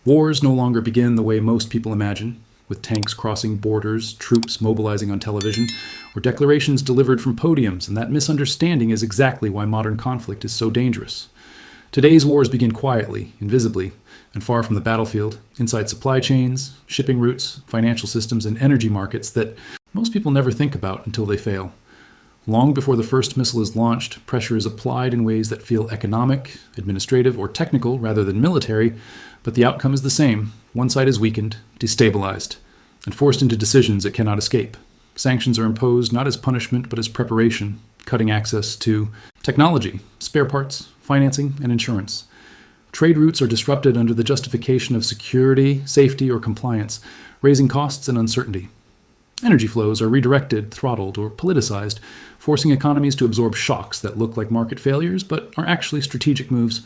Wars no longer begin the way most people imagine, with tanks crossing borders, troops mobilizing on television, or declarations delivered from podiums, and that misunderstanding is exactly why modern conflict is so dangerous. Today's wars begin quietly, invisibly, and far from the battlefield, inside supply chains, shipping routes, financial systems, and energy markets that most people never think about until they fail. Long before the first missile is launched, pressure is applied in ways that feel economic, administrative, or technical rather than military, but the outcome is the same. One side is weakened, destabilized, and forced into decisions it cannot escape. Sanctions are imposed not as punishment but as preparation, cutting access to technology, spare parts, financing, and insurance. Trade routes are disrupted under the justification of security, safety, or compliance, raising costs and uncertainty. Energy flows are redirected, throttled, or politicized, forcing economies to absorb shocks that look like market failures but are actually strategic moves.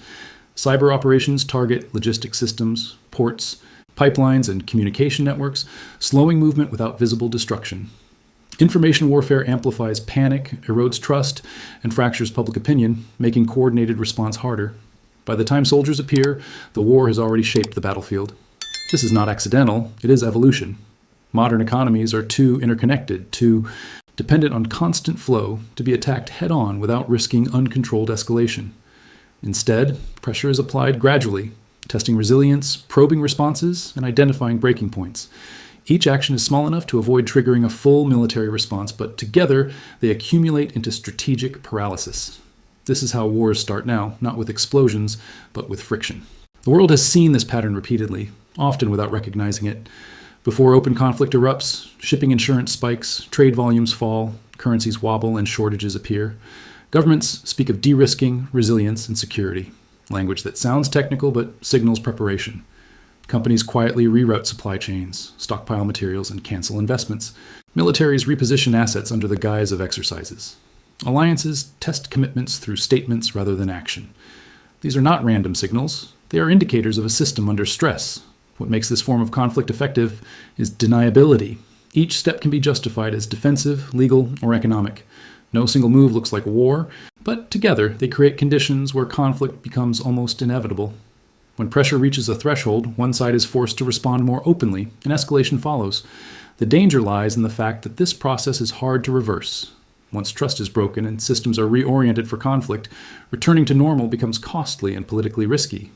Cyber operations target logistics systems, ports, pipelines, and communication networks, slowing movement without visible destruction. Information warfare amplifies panic, erodes trust, and fractures public opinion, making coordinated response harder. By the time soldiers appear, the war has already shaped the battlefield. This is not accidental, it is evolution. Modern economies are too interconnected, too dependent on constant flow to be attacked head-on without risking uncontrolled escalation. Instead, pressure is applied gradually, testing resilience, probing responses, and identifying breaking points. Each action is small enough to avoid triggering a full military response, but together they accumulate into strategic paralysis. This is how wars start now, not with explosions, but with friction. The world has seen this pattern repeatedly, often without recognizing it. Before open conflict erupts, shipping insurance spikes, trade volumes fall, currencies wobble, and shortages appear. Governments speak of de-risking, resilience, and security, language that sounds technical but signals preparation. Companies quietly reroute supply chains, stockpile materials, and cancel investments. Militaries reposition assets under the guise of exercises. Alliances test commitments through statements rather than action. These are not random signals. They are indicators of a system under stress. What makes this form of conflict effective is deniability. Each step can be justified as defensive, legal, or economic. No single move looks like a war, but together they create conditions where conflict becomes almost inevitable. When pressure reaches a threshold, one side is forced to respond more openly, and escalation follows. The danger lies in the fact that this process is hard to reverse. Once trust is broken and systems are reoriented for conflict, returning to normal becomes costly and politically risky.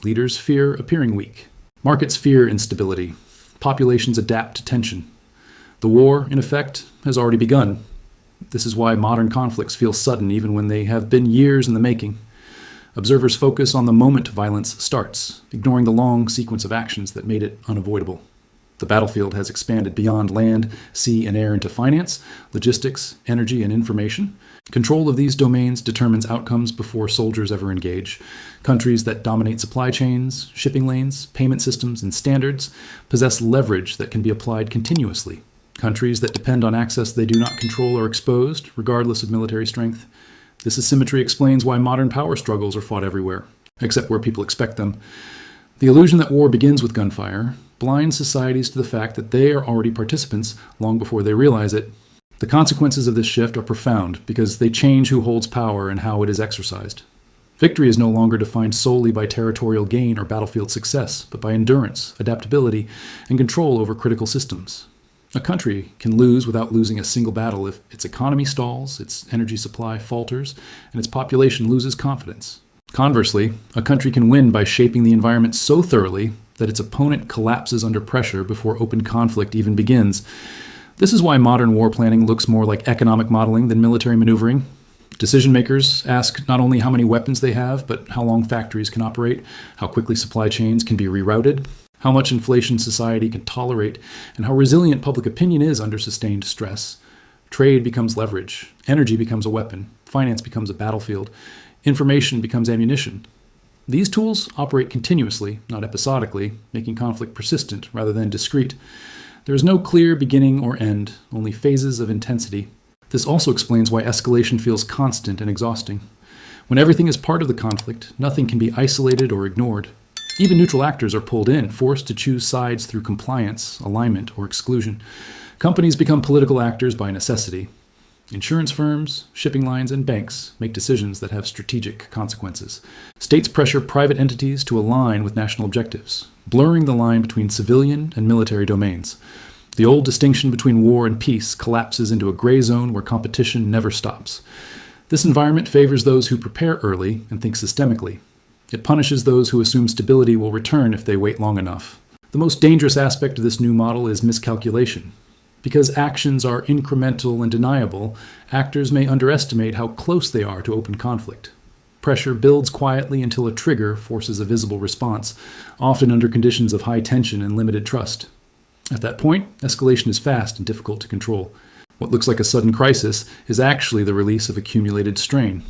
Leaders fear appearing weak. Markets fear instability. Populations adapt to tension. The war, in effect, has already begun. This is why modern conflicts feel sudden even when they have been years in the making. Observers focus on the moment violence starts, ignoring the long sequence of actions that made it unavoidable. The battlefield has expanded beyond land, sea, and air into finance, logistics, energy, and information. Control of these domains determines outcomes before soldiers ever engage. Countries that dominate supply chains, shipping lanes, payment systems, and standards possess leverage that can be applied continuously. Countries that depend on access they do not control are exposed, regardless of military strength. This asymmetry explains why modern power struggles are fought everywhere, except where people expect them. The illusion that war begins with gunfire blinds societies to the fact that they are already participants long before they realize it. The consequences of this shift are profound because they change who holds power and how it is exercised. Victory is no longer defined solely by territorial gain or battlefield success, but by endurance, adaptability, and control over critical systems. A country can lose without losing a single battle if its economy stalls, its energy supply falters, and its population loses confidence. Conversely, a country can win by shaping the environment so thoroughly that its opponent collapses under pressure before open conflict even begins. This is why modern war planning looks more like economic modeling than military maneuvering. Decision makers ask not only how many weapons they have, but how long factories can operate, how quickly supply chains can be rerouted, how much inflation society can tolerate, and how resilient public opinion is under sustained stress. Trade becomes leverage, energy becomes a weapon, finance becomes a battlefield, information becomes ammunition. These tools operate continuously, not episodically, making conflict persistent rather than discrete. There is no clear beginning or end, only phases of intensity. This also explains why escalation feels constant and exhausting. When everything is part of the conflict, nothing can be isolated or ignored. Even neutral actors are pulled in, forced to choose sides through compliance, alignment, or exclusion. Companies become political actors by necessity. Insurance firms, shipping lines, and banks make decisions that have strategic consequences. States pressure private entities to align with national objectives. blurring the line between civilian and military domains. The old distinction between war and peace collapses into a gray zone where competition never stops. This environment favors those who prepare early and think systemically. It punishes those who assume stability will return if they wait long enough. The most dangerous aspect of this new model is miscalculation. Because actions are incremental and deniable, actors may underestimate how close they are to open conflict. Pressure builds quietly until a trigger forces a visible response, often under conditions of high tension and limited trust. At that point, escalation is fast and difficult to control. What looks like a sudden crisis is actually the release of accumulated strain.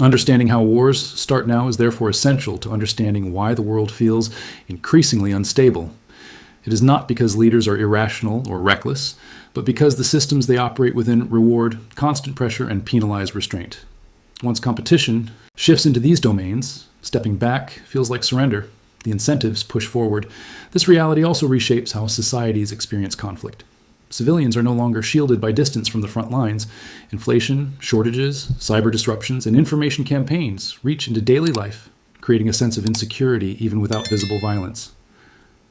Understanding how wars start now is therefore essential to understanding why the world feels increasingly unstable. It is not because leaders are irrational or reckless, but because the systems they operate within reward constant pressure and penalize restraint. Once competition shifts into these domains, stepping back feels like surrender. The incentives push forward. This reality also reshapes how societies experience conflict. Civilians are no longer shielded by distance from the front lines. Inflation, shortages, cyber disruptions, and information campaigns reach into daily life, creating a sense of insecurity even without visible violence.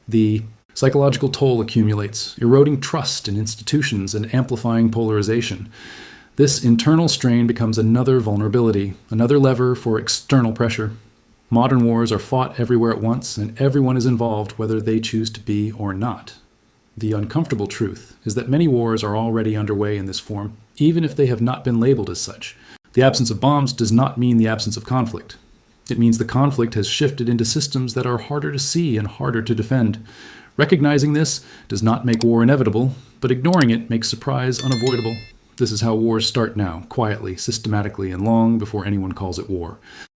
The psychological toll accumulates, eroding trust in institutions and amplifying polarization. This internal strain becomes another vulnerability, another lever for external pressure. Modern wars are fought everywhere at once, and everyone is involved whether they choose to be or not. The uncomfortable truth is that many wars are already underway in this form, even if they have not been labeled as such. The absence of bombs does not mean the absence of conflict. It means the conflict has shifted into systems that are harder to see and harder to defend. Recognizing this does not make war inevitable, but ignoring it makes surprise unavoidable. This is how wars start now, quietly, systematically, and long before anyone calls it war.